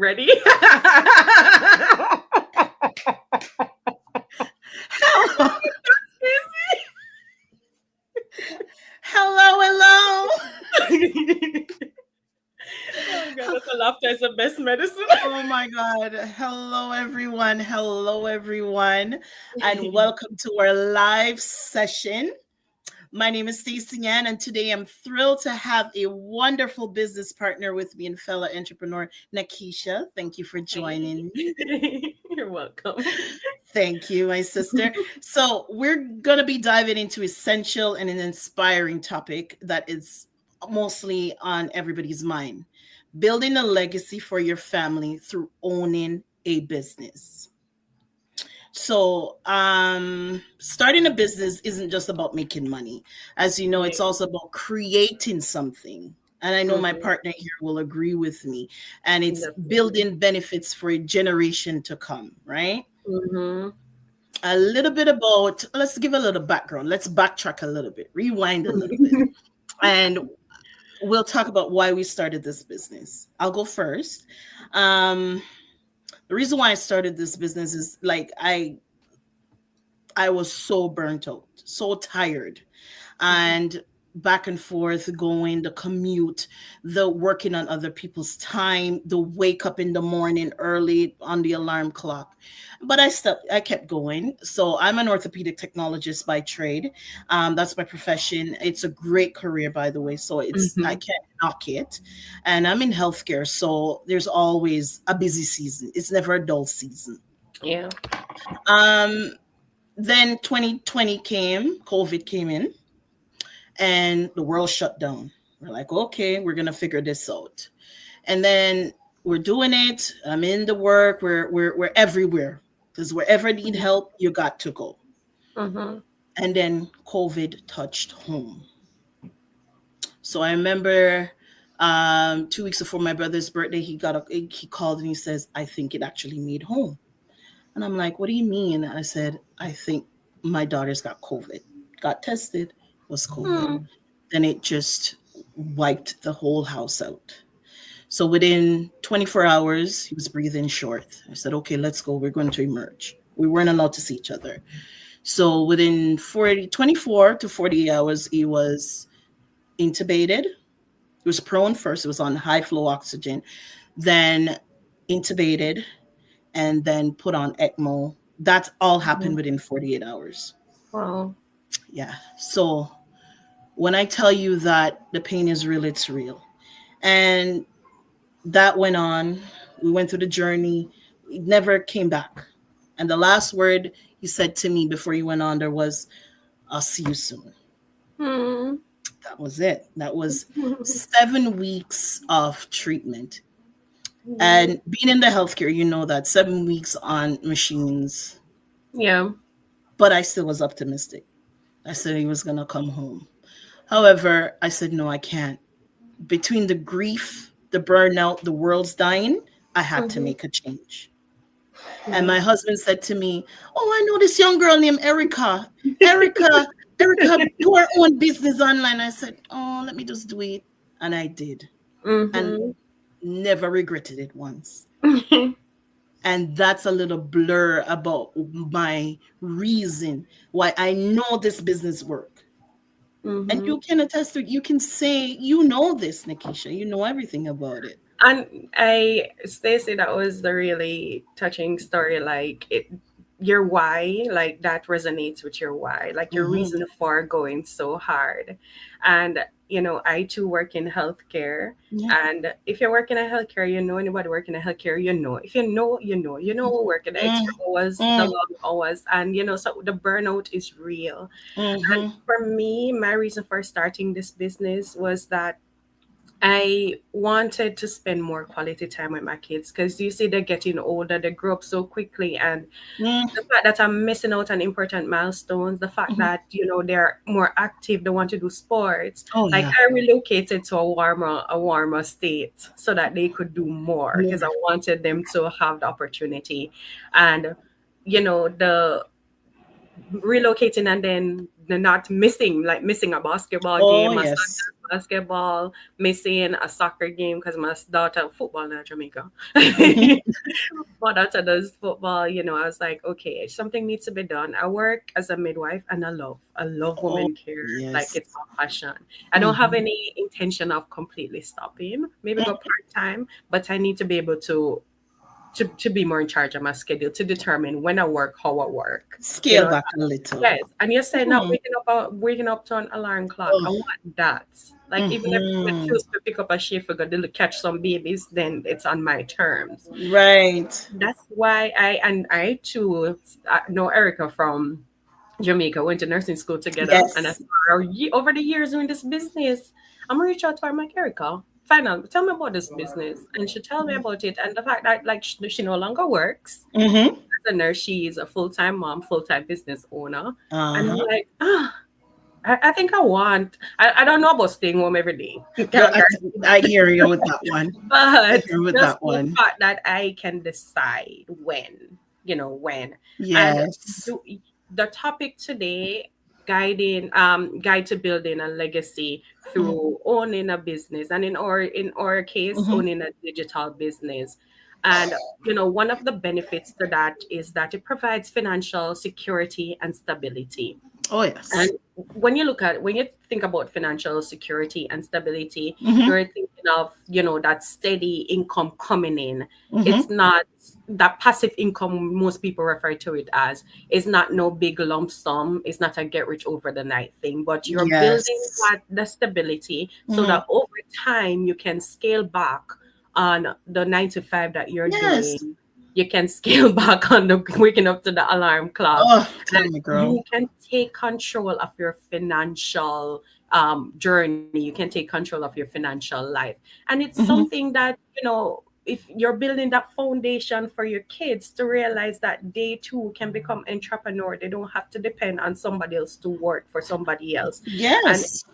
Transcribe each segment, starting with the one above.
Ready? Hello, hello. Oh God, that's a laughter is the best medicine. Oh my God. Hello, everyone. Hello, everyone. And welcome to our live session. My name is Stacey Ann, and today I'm thrilled to have a wonderful business partner with me and fellow entrepreneur, Nakisha. Thank you for joining me. You're welcome. Thank you, my sister. So, we're going to be diving into essential and an inspiring topic that is mostly on everybody's mind: building a legacy for your family through owning a business. So, starting a business isn't just about making money. As you know, Yeah. it's also about creating something. And I know my Mhm. partner here will agree with me. And it's Definitely. building benefits for a generation to come, right? Mhm. A little bit about, let's give a little background. Let's backtrack a little bit, rewind a little bit, and we'll talk about why we started this business. I'll go first. Um, the reason why I started this business is like I was so burnt out, so tired, and back and forth going, the commute, the working on other people's time, the wake up in the morning early on the alarm clock. But I kept going. So I'm an orthopedic technologist by trade. That's my profession. It's a great career, by the way. So I Mhm. can't knock it. And I'm in healthcare. So there's always a busy season. It's never a dull season. Yeah. Um, then 2020 came, COVID came in, and the world shut down. We're like, okay, we're gonna figure this out. And then we're doing it. I'm in the work. We're everywhere because wherever I need help, you got to go. Mhm. And then COVID touched home. So I remember 2 weeks before my brother's birthday, he called and he says, I think it actually made home. And I'm like, what do you mean? I said, I think my daughter's got COVID. Got tested, was COVID. Mm. Then it just wiped the whole house out. So within 24 hours, he was breathing short. I said, okay, let's go. We're going to emerge. We weren't allowed to see each other. So within 24 to 48 hours, he was intubated. He was prone first. It was on high flow oxygen, then intubated, and then put on ECMO. That all happened Mhm. within 48 hours. Wow. Yeah. So when I tell you that the pain is real, it's real. And that went on. We went through the journey. We never came back. And the last word he said to me before he went on there was, I'll see you soon. Mm. That was it. That was 7 weeks of treatment. Mhm. And being in the healthcare, you know that 7 weeks on machines, Yeah. but I still was optimistic. I said he was going to come home. However, I said, no, I can't. Between the grief, the burnout, the world's dying, I had to Mhm. make a change. And Yeah. my husband said to me, oh, I know this young girl named Erica. Erica, Erica, do her own business online. I said, oh, let me just do it. And I did. And Mhm. never regretted it once. And that's a little blur about my reason why I know this business work. And Mhm. you can attest to it. You can say, you know this, Nikisha. You know everything about it. And Stacey, that was the really touching story. Like your why, like that resonates with your why, like your Hmm. reason for going so hard. And I too work in healthcare. Yeah. And if you're working in healthcare, anybody working in healthcare, if we're working the extra hours, the Mm-hmm. long hours, and so the burnout is real. And Mm-hmm. for me, my reason for starting this business was that I wanted to spend more quality time with my kids because you see they're getting older, they grow up so quickly, and the fact that I'm missing out on important milestones, the fact Mm-hmm. that they're more active, they want to do sports. Oh Like yeah. I relocated to a warmer state so that they could do more because I More. wanted them to have the opportunity, and the relocating and then the not missing, like missing a basketball Oh game, a yes. basketball, missing a soccer game because my daughter football in Jamaica. Mhm. My daughter does football. I was like, okay, something needs to be done. I work as a midwife, and I love Oh, women care. Like yes. it's my passion. I don't have Mhm. any intention of completely stopping. Maybe go Mhm. part time, but I need to be able to be more in charge of my schedule, to determine when I work, how I work. You Scale know, back a little. yes. And you said not Mhm. waking up to an alarm clock. I Oh. want that. Like even if I Mhm. choose to pick up a shift or go to catch some babies, then it's on my terms. Right. That's why I too know Erica from Jamaica, went to nursing school together, and I Yes. saw her over the years doing this business. I'm gonna reach out to her, I'm like, Erica, find out, tell me about this business. And she tell me about it. And the fact that like she no longer works Mhm. as a nurse, she is a full-time mom, full-time business owner. And I'm Uh-huh. like, I think I don't know about staying home every day. No, Can't guarantee I that. hear you with that one. I But hear you with just that the one. fact that I can decide when. And Yes. the, the topic today, guide to building a legacy through owning a business, and in our case, Mhm. owning a digital business. And one of the benefits to that is that it provides financial security and stability. Oh And yes. when you think about financial security and stability, Mhm. you're thinking of, that steady income coming in. Mhm. It's not that passive income most people refer to it as. It's not no big lump sum. It's not a get rich over the night thing, but you're building Yes. the stability so Mhm. that over time you can scale back on the 9 to 5 that you're Yes. doing. You can scale back on the waking up to the alarm clock, Oh, tell and me, girl. you can take control of your financial journey. You can take control of your financial life. And it's Mhm. something that, if you're building that foundation for your kids to realize that they too can become entrepreneur, they don't have to depend on somebody else to work for somebody else. And Yes.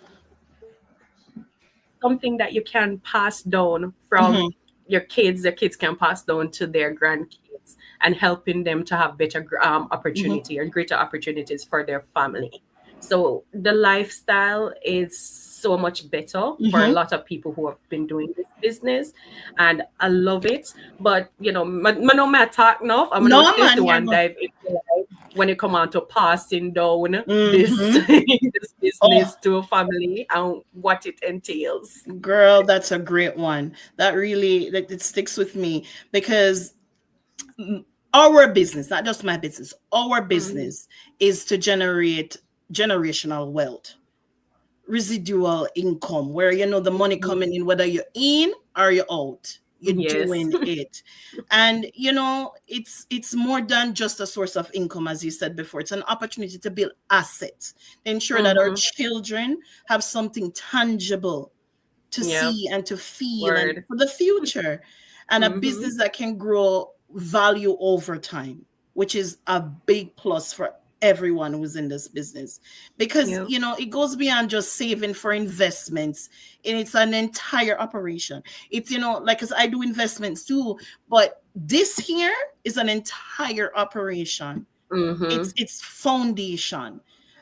something that you can pass down from Mhm. your kids can pass down to their grandkids, and helping them to have better Mhm. opportunity or greater opportunities for their family. So the lifestyle is so much better for a Mhm. lot of people who have been doing this business, and I love it. But no matter talk enough, I'm gonna No, stay man, to you're one good. dive into life when it come on to passing down this Mhm. this Oh, business to a family and what it entails. girl, that's a great one. That really it sticks with me because mm, our business, not just my business, our Mhm. business is to generate generational wealth, residual income, where the money Mhm. coming in, whether you're in or you're out, you're Yes. doing it. And it's more than just a source of income, as you said before. It's an opportunity to build assets, to ensure that our Mhm. children have something tangible to Yeah. see and to feel and Word. for the future, and a Mhm. business that can grow value over time, which is a big plus for everyone who's in this business, because Yeah. it goes beyond just saving for investments, and it's an entire operation. It's like, because I do investments too, but this here is an entire operation. it's Mhm. it's foundation,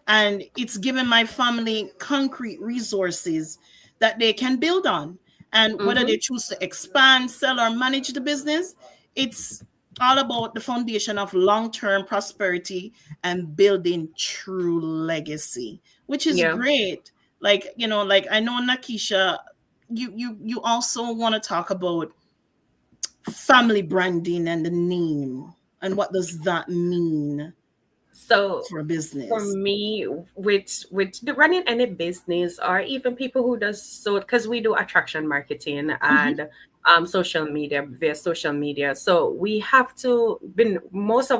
and it's given my family concrete resources that they can build on. And whether they Mhm. choose to expand, sell, or manage the business, it's all about the foundation of long-term prosperity and building true legacy, which is Yeah. great. Like I know, Nakisha, you also want to talk about family branding and the name, and what does that mean So for a for business. me, running any business, or even people who does so, because we do attraction marketing Mhm. and social media, via social media, so we have to been most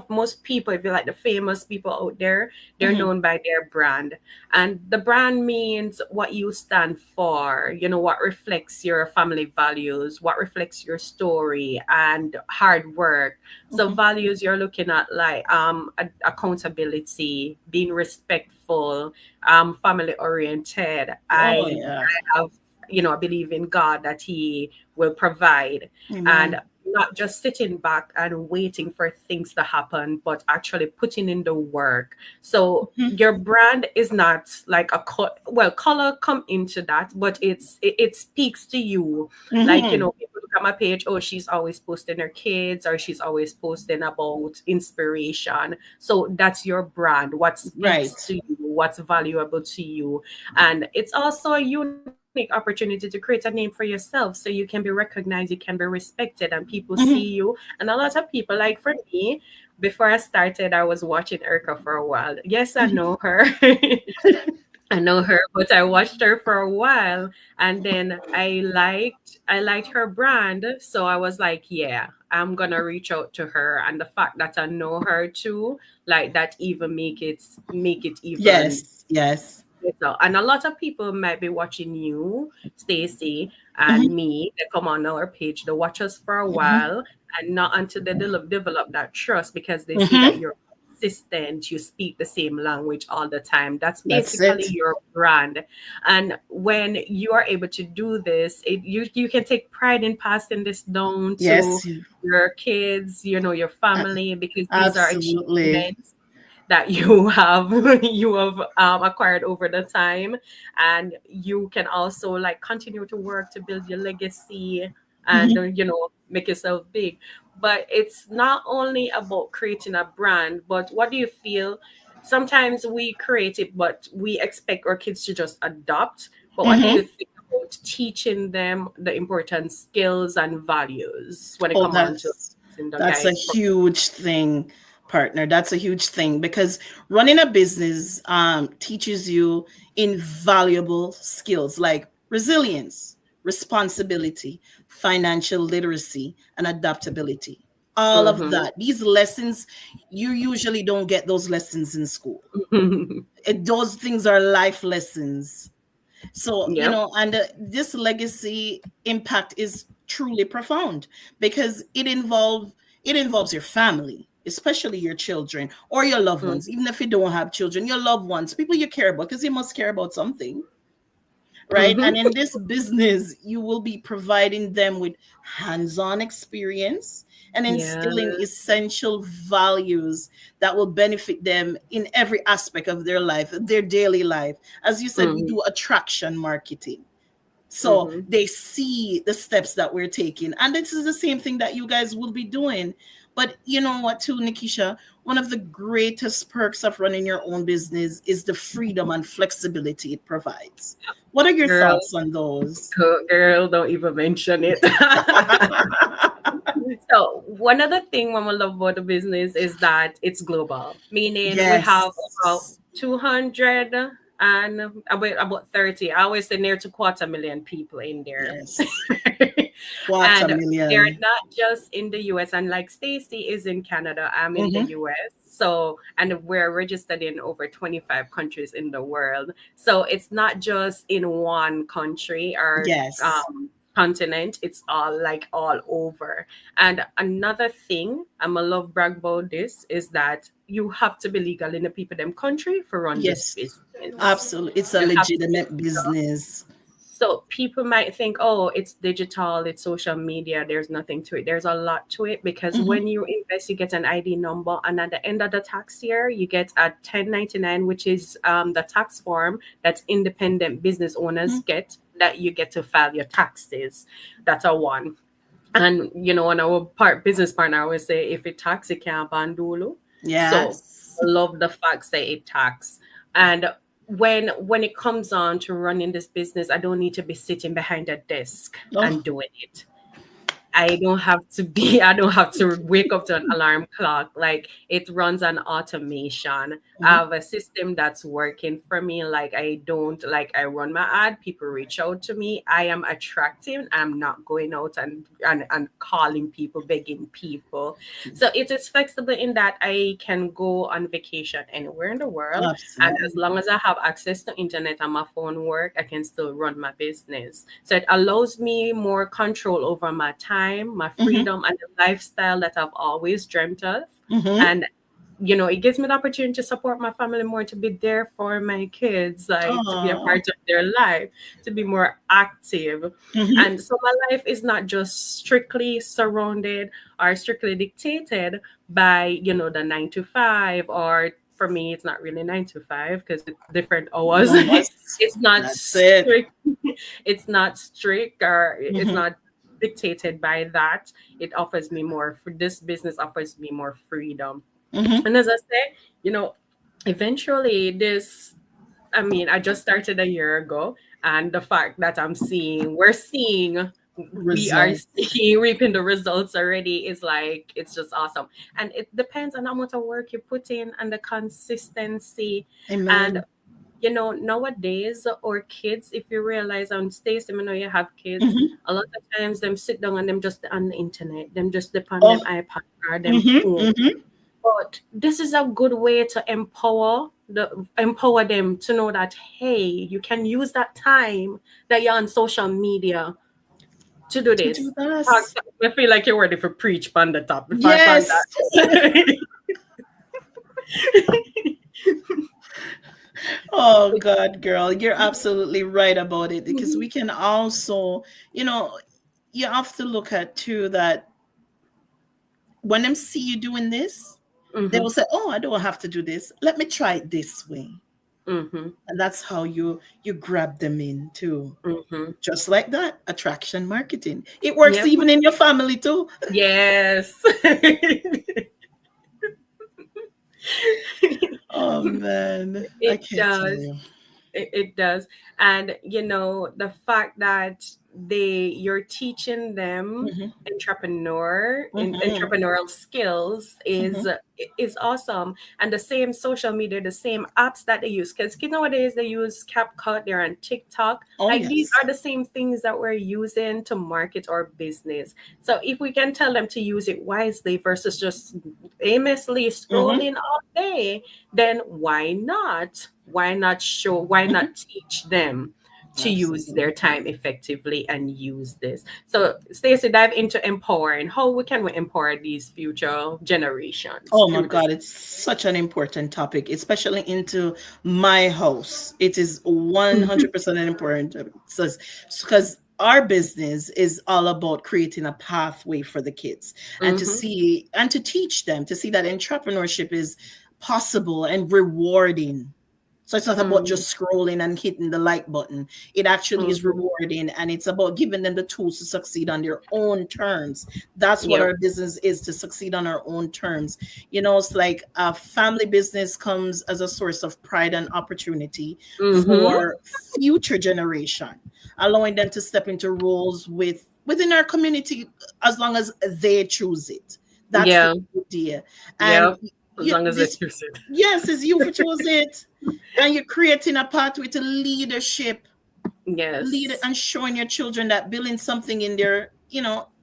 people, if you like the famous people out there, they're Mhm. known by their brand. And the brand means what you stand for, what reflects your family values, what reflects your story and hard work. So Mhm. values, you're looking at like accountability, being respectful, family oriented. Oh I yeah. have, I believe in God that He will provide, and Amen. not just sitting back and waiting for things to happen, but actually putting in the work. So Mhm. your brand is not like well, color come into that, but it speaks to you. Like, Mhm. people look at my page, oh, she's always posting her kids, or she's always posting about inspiration. So that's your brand, what speaks Right. to you, what's valuable to you. And it's also a unique opportunity to create a name for yourself, so you can be recognized, you can be respected, and people see Mhm. you. And a lot of people, like for me, before I started, I was watching Erica for a while. Yes, I Mhm. know her. I know her, but I watched her for a while, and then I liked her brand, so I was like, yeah, I'm gonna reach out to her. And the fact that I know her too, like that, even make it even Yes. Yes. better. And a lot of people might be watching you, Stacy, and Mhm. me. They come on our page, they watch us for a Mhm. while, and not until they develop that trust, because they see that Mhm. you're consistent, you speak the same language all the time. That's That's basically it. your brand. And when you are able to do this, you can take pride in passing this down to Yes. your kids, your A- family, because these are Absolutely. achievements that you have you have acquired over the time. And you can also like continue to work to build your legacy, and Mhm. make yourself big. But it's not only about creating a brand, but what do you feel? Sometimes we create it, but we expect our kids to just adopt. But what do you Mhm. think about teaching them the important skills and values when it Oh, come on to that's in the that's a guide? huge thing, partner. That's a huge thing because running a business teaches you invaluable skills like resilience, responsibility, financial literacy, and adaptability. All of Mm-hmm. that. These lessons, you usually don't get those lessons in school. Those things are life lessons. So, Yep. and this legacy impact is truly profound because it involves your family, especially your children or your loved Mm, ones. Even if you don't have children, your loved ones, people you care about, because you must care about something, right? mhm. And in this business, you will be providing them with hands-on experience and Yeah. instilling essential values that will benefit them in every aspect of their life, their daily life. As you said, we Mhm, do attraction marketing. So mhm. they see the steps that we're taking. And this is the same thing that you guys will be doing. But you know what, too, Nikisha? One of the greatest perks of running your own business is the freedom and flexibility it provides. What are your Girl, thoughts on those? girl, don't even mention it. So one other thing when we love about the business is that it's global, meaning we have about Yes. 200 and about 30. I always say near to quarter million people in there. Yes. Quarter And they're million. not just in the US. And like Stacy is in Canada, I'm in the Mm-hmm. US. So, and we're registered in over 25 countries in the world. So it's not just in one country or Yes. continent, it's all over. And another thing, I'm a love brag about this, is that you have to be legal in the people them country for run this Yes. business. Absolutely. It's a You have to be legitimate legal. business. So people might think, oh, it's digital, it's social media, there's nothing to it. There's a lot to it, because Mm-hmm. when you invest, you get an ID number, and at the end of the tax year, you get a 1099, which is the tax form that independent business owners get, that you get to file your taxes. That's a one. And and our business partner always say, if it tax, it can't bandulu. So Yes. I love the fact that it tax. And when it comes on to running this business, I don't need to be sitting behind a desk Oh. and doing it. I don't have to be, I don't have to wake up to an alarm clock. Like, it runs on automation. I Mhm. have a system that's working for me. Like, I don't, like, I run my ad, people reach out to me. I am attractive. I'm not going out and calling people, begging people. So it is flexible in that I can go on vacation anywhere in the world. And as Absolutely. long as I have access to internet and my phone work, I can still run my business. So it allows me more control over my time, my Mm-hmm. freedom, and the lifestyle that I've always dreamt of. Mm-hmm. And it gives me the opportunity to support my family more, to be there for my kids, like to be a Oh. part of their life, to be more active. Mm-hmm. And so my life is not just strictly surrounded or strictly dictated by, the 9 to 5, or for me, it's not really 9 to 5 because it's different hours. It's not That's it. strict. It's not strict, or it's Mm-hmm. not dictated by that. This business offers me more freedom. Mm-hmm. And as I say, eventually I mean, I just started a year ago, and the fact that we are Results. seeing, reaping the results already is like, it's just awesome. And it depends on how much of work you put in and the consistency. And, Amen. nowadays, or kids, if you realize, on Stacey, I know you have kids, Mm-hmm. a lot of times them sit down and them just on the internet, them just depend them Oh. iPad or them Mm-hmm. phone. Mm-hmm. But this is a good way to empower them to know that, hey, you can use that time that you're on social media to do To do this. this. I feel like you're ready for preach on the top. If I found Yes. that. Oh God, girl, you're absolutely right about it, because we can also, you have to look at too that when them see you doing this, they Mm-hmm. will say, "Oh, I don't have to do this. Let me try it this way." Mm-hmm. And that's how you grab them in too. Mm-hmm. Just like that, attraction marketing. It works Yep. even in your family too. Yes. Oh man, I It can't tell does. you. It does. And the fact that you're teaching them Hmm. Hmm. entrepreneurial skills Hmm. is awesome. And the same social media, the same apps that they use, because kids nowadays, they use CapCut, they're on TikTok. Oh Like, these yes. are the same things that we're using to market our business. So if we can tell them to use it wisely versus just aimlessly Hmm. scrolling all day, then why Hmm. not teach them to use Absolutely. their time effectively and use this? So, Stacey, dive into empowering. How can we empower these future generations Oh my through this? God, it's such an important topic, especially into my house. It is 100% an important topic. So, because our business is all about creating a pathway for the kids, and to Mm-hmm. see and to teach them to see that entrepreneurship is possible and rewarding. So it's not about Mm-hmm. just scrolling and hitting the like button. It actually is Mm-hmm. rewarding, and it's about giving them the tools to succeed on their own terms. That's what Yep. our business is, to succeed on our own terms. It's like a family business comes as a source of pride and opportunity Mm-hmm. for future generation, allowing them to step into roles within our community as long as they choose it. That's the Yeah. idea. And Yep. As long as this, it's lucid. yes, it's you who chose it, and you're creating a pathway to leadership, Yes. and showing your children that building something in their,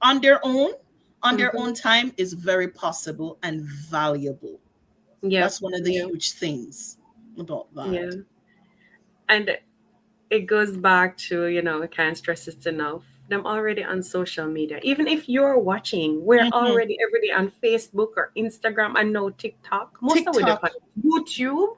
on their own Mm-hmm. time is very possible and valuable. Yep. That's one of the Yeah. huge things about that. Yeah. And it goes back to, I can't stress it enough. Them already on social media. Even if you're watching, we're Hmm. already every day on Facebook or Instagram and now TikTok. Most of it on TikTok. YouTube.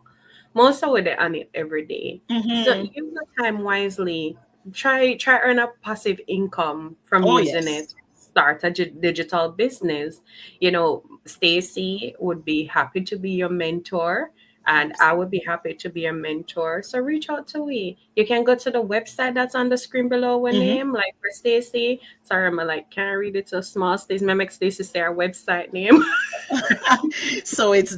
Most of it on it every day. So Hmm. use your time wisely. Try earn a passive income from Oh using yes. it. Start a digital business. Stacy would be happy to be your mentor, and I would be happy to be a mentor. So reach out to me. You can go to the website that's on the screen below our Hmm. name, like for Stacy. Sorry, I'm like, can I read it so small? Stacy, make Stacy say our website name. So it's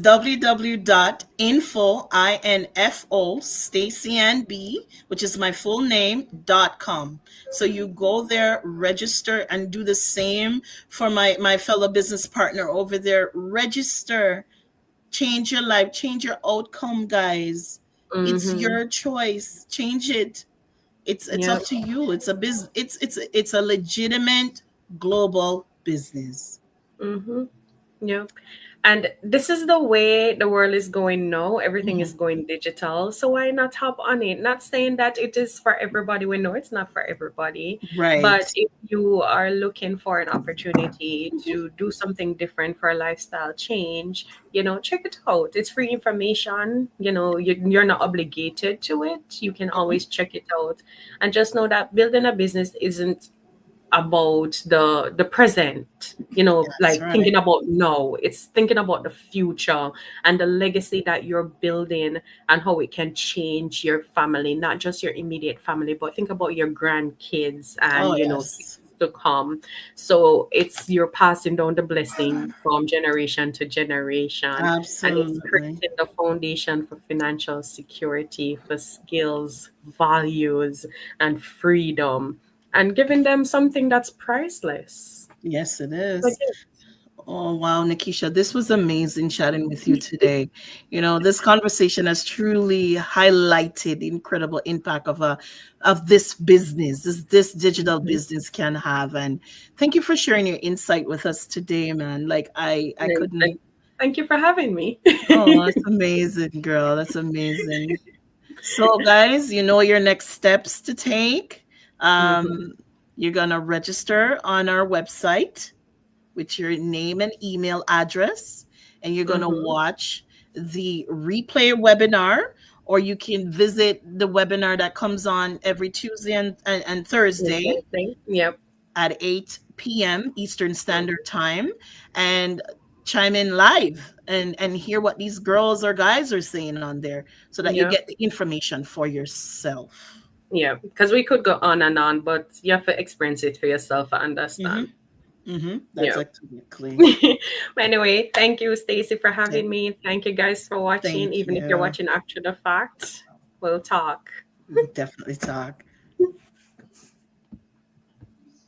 www.info, Stacy and B, which is my full name.com. So you go there, register, and do the same for my fellow business partner over there. Register, change your life, change your outcome, guys. It's Mm-hmm. your choice. Change it. It's up Yep. to you. It's a business. It's a legitimate global business. Mm-hmm. Yep. And this is the way the world is going now. Everything Mhm. is going digital. So why not hop on it? Not saying that it is for everybody. We know it's not for everybody. Right. But if you are looking for an opportunity to do something different for a lifestyle change, check it out. It's free information. You're not obligated to it. You can Mhm. always check it out. And just know that building a business isn't about the present, That's like right. thinking about now. It's thinking about the future and the legacy that you're building and how it can change your family, not just your immediate family, but think about your grandkids Oh, and things yes. to come. So it's you're passing down the blessing from generation to generation, and it's Absolutely. creating the foundation for financial security, for skills, values, and freedom, and giving them something that's priceless. Yes, it So is. Oh, wow, Nikisha, this was amazing chatting with you today. This conversation has truly highlighted the incredible impact of this business, this digital yeah. business can have. And thank you for sharing your insight with us today, man. Like I And couldn't. thank you for having me. Oh, that's amazing, girl. That's amazing. So, guys, you know your next steps to take. Mhm. You're gonna register on our website with your name and email address, and you're going to Mhm. watch the replay webinar, or you can visit the webinar that comes on every Tuesday and And Thursday Thursday. Yep. at 8 p.m. Eastern Standard Time, and chime in live and hear what these girls or guys are saying on there so that you Yep. get the information for yourself. Yeah. Because we could go on and on, but you have to experience it for yourself and Mm-hmm. understand. Mm-hmm. That's Yeah. exactly. But anyway, thank you, Stacy, for Yeah. having me. Thank you guys for watching. Thank Even if you're you. watching after the fact, we'll talk. We definitely talk.